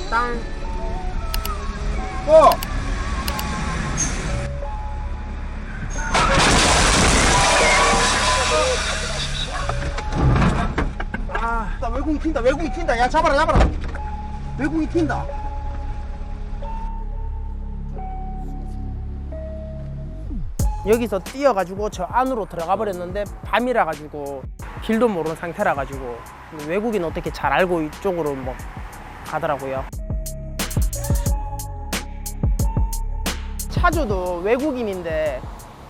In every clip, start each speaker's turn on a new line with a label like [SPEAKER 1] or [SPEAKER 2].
[SPEAKER 1] 땅.
[SPEAKER 2] 고! 나 외국인 튄다, 외국인 튄다. 야, 잡아라, 잡아라. 외국인 튄다.
[SPEAKER 1] 여기서 뛰어가지고 저 안으로 들어가 버렸는데 밤이라 가지고 길도 모르는 상태라 가지고 외국인 어떻게 잘 알고 이쪽으로 뭐 가더라고요. 차주도 외국인인데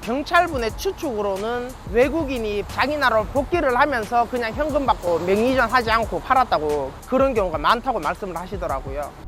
[SPEAKER 1] 경찰분의 추측으로는 외국인이 자기 나라로 복귀를 하면서 그냥 현금 받고 명의이전 하지 않고 팔았다고 그런 경우가 많다고 말씀을 하시더라고요.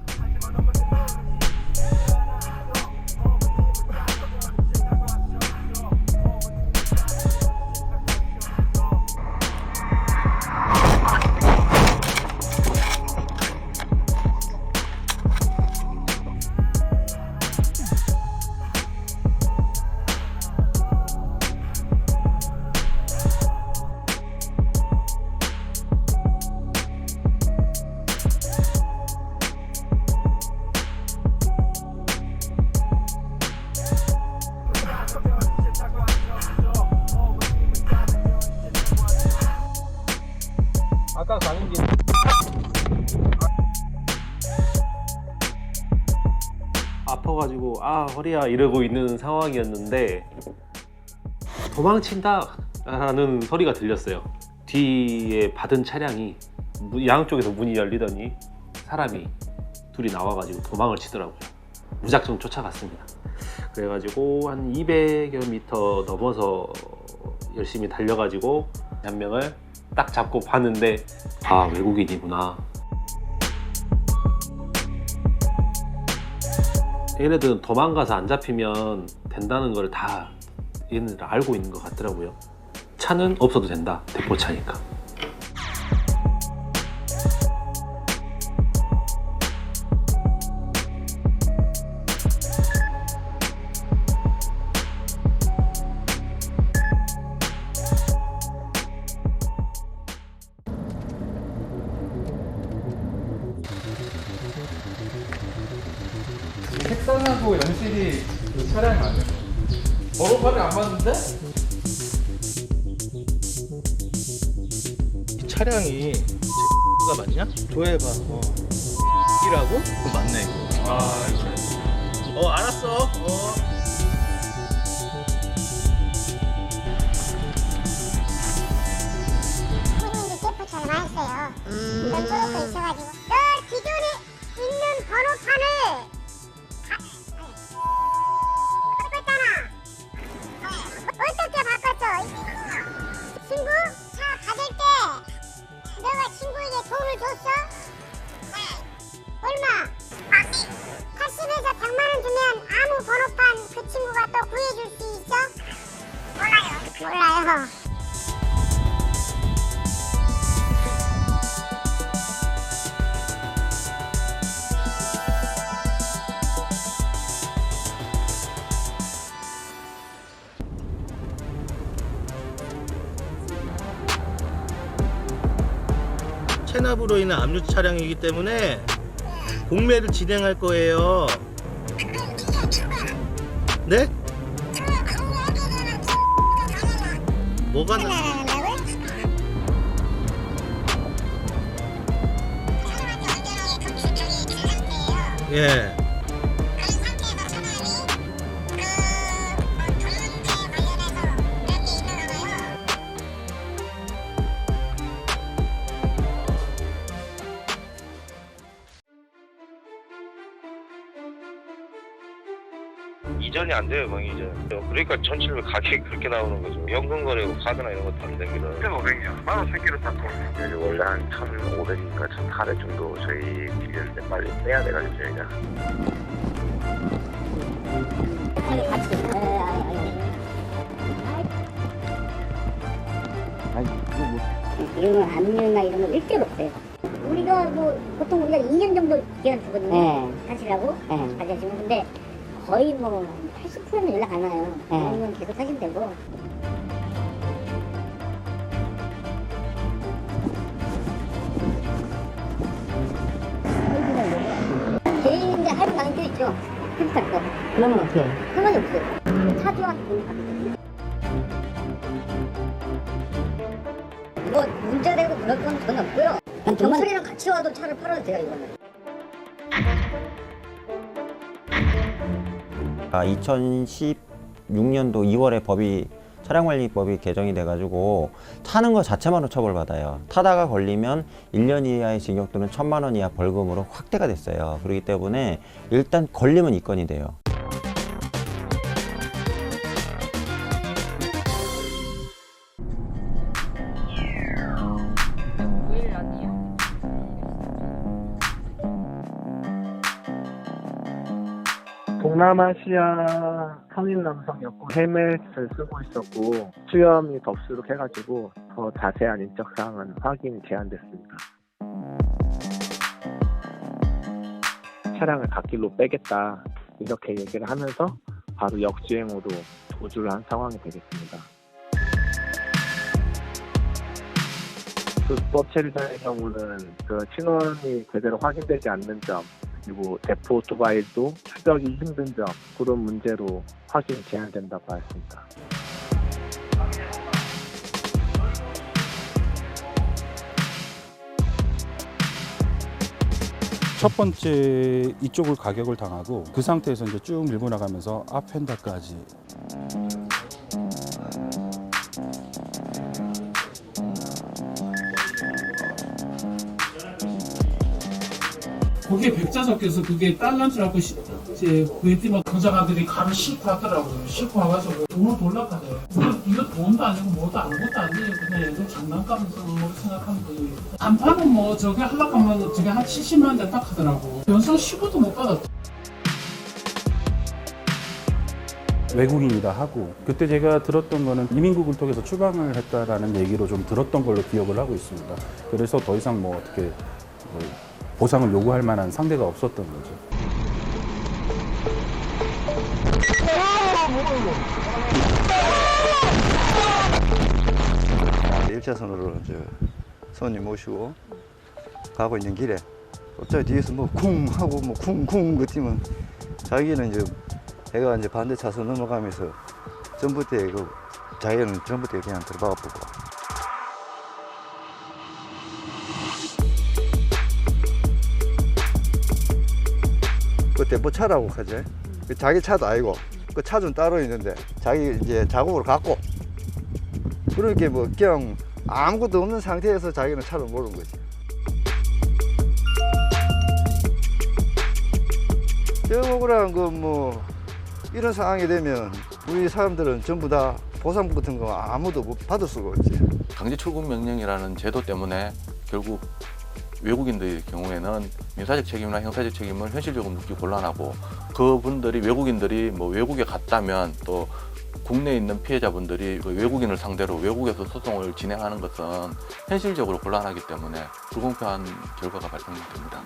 [SPEAKER 2] 아까 가는 길.
[SPEAKER 3] 아파가지고 아 허리야 이러고 있는 상황이었는데 도망친다 라는 소리가 들렸어요. 뒤에 받은 차량이 양쪽에서 문이 열리더니 사람이 둘이 나와가지고 도망을 치더라고요. 무작정 쫓아갔습니다. 그래가지고 한 200여 미터 넘어서 열심히 달려가지고 한 명을 딱 잡고 봤는데 아 외국인이구나. 얘네들은 도망가서 안 잡히면 된다는 걸 다 얘네들 알고 있는 것 같더라고요. 차는 없어도 된다, 대포차니까.
[SPEAKER 4] 색상하고 연식이 그 차량이 맞아요. 번호판이 안 맞는데? 이 차량이 가 맞냐? 조회해봐. 이라고? 그거 맞네 이거. 알았어.
[SPEAKER 5] 본인이 대포차를 많았어요. 왼쪽으로 있어가지고 저 기존에 있는 번호판을 바꿨잖아. 어떻게 바꿨어? 친구? 차 가질 때 너가 친구에게 돈을 줬어? 얼마? 80에서 100만원 주면 아무 번호판 그 친구가 또 구해줄 수 있어? 몰라요.
[SPEAKER 4] 체납으로 인한 압류 차량이기 때문에 공매를 진행할 거예요. 네? 뭐가 나? 예.
[SPEAKER 6] 이전이 안 돼요, 명의이전. 그러니까 전체적으로 가격이 그렇게 나오는 거죠. 연금 거래고 카드나 이런 것도 안 됩니다. 1,500이요. 15,000km 탔고. 원래 한 1,500인가 1,800 정도 저희 기준인데 빨리 빼야 돼가지고 저희가.
[SPEAKER 5] 이런 건 압류나 이런 건 일절 없어요. 우리가 뭐 보통 우리가 2년 정도 기간 주거든요. 하시라고 가져가시면. 근데 거의 뭐 80%는 연락 안 와요. 아니면 계속 하시면 되고. 있죠? 펜스탈 거. 그러면 어떻게? 상관이 없어요. 차 주행할 때 돈이 받거든요. 뭐 문제되고 그럴 건 전혀 없고요. 경찰이랑 같이 와도 차를 팔아도 돼요, 이거는.
[SPEAKER 7] 2016년도 2월에 차량관리법이 개정이 돼가지고 타는 거 자체만으로 처벌받아요. 타다가 걸리면 1년 이하의 징역 또는 1,000만 원 이하 벌금으로 확대가 됐어요. 그렇기 때문에 일단 걸리면 입건이 돼요.
[SPEAKER 8] 동남아시아 성인 남성이었고 헬멧을 쓰고 있었고 수염이 덥수룩해가지고 더 자세한 인적 사항은 확인이 제한됐습니다. 차량을 갓길로 빼겠다 이렇게 얘기를 하면서 바로 역주행으로 도주를 한 상황이 되겠습니다. 불법 체류자의 경우는 그 신원이 제대로 확인되지 않는 점, 그리고 대포 오토바이도 추적이 힘든 점, 그런 문제로 확인 제한된다고 했습니다.
[SPEAKER 9] 첫 번째 이쪽을 가격을 당하고 그 상태에서 이제 쭉 밀고 나가면서 앞 펜다까지.
[SPEAKER 10] 그게 백자 적혀서 그게 딸난 줄 알고 이제 부에티마 경자가들이 가면 싣고 하더라고요. 싣고 와가지고 돈을 돌락하대요. 이거 돈도 아니고 뭐도 아무것도 아니에요. 그냥 얘들 장난감에서 뭐 생각하면 거예요. 간판은 뭐 저게 하려고 하면 저게 한 70만 대 딱 하더라고. 연성 15도 못 받았대.
[SPEAKER 9] 외국인이다 하고 그때 제가 들었던 거는 이민국을 통해서 추방을 했다라는 얘기로 좀 들었던 걸로 기억을 하고 있습니다. 그래서 더 이상 뭐 어떻게 보상을 요구할 만한 상대가 없었던 거죠.
[SPEAKER 11] 일차선으로 손님 모시고 가고 있는 길에 갑자기 뒤에서 뭐 쿵 하고 뭐 쿵쿵 그 뛰면 자기는 이제 애가 이제 반대 차선 넘어가면서 전봇대에 자기는 전봇대에 그냥 들어가 보고. 그 대포차라고 하지. 자기 차도 아니고 그 차좀 따로 있는데 자기 이제 작업을 갖고 그렇게 뭐 그냥 아무것도 없는 상태에서 자기는 차를 모르는 거지. 억울한 거 뭐 이런 상황이 되면 우리 사람들은 전부 다 보상 같은 거 아무도 못 받을 수가 없지.
[SPEAKER 12] 강제 출국 명령이라는 제도 때문에 결국 외국인들의 경우에는 민사적 책임이나 형사적 책임을 현실적으로 묻기 곤란하고 그분들이 외국인들이 뭐 외국에 갔다면 또 국내에 있는 피해자분들이 그 외국인을 상대로 외국에서 소송을 진행하는 것은 현실적으로 곤란하기 때문에 불공평한 결과가 발생됩니다.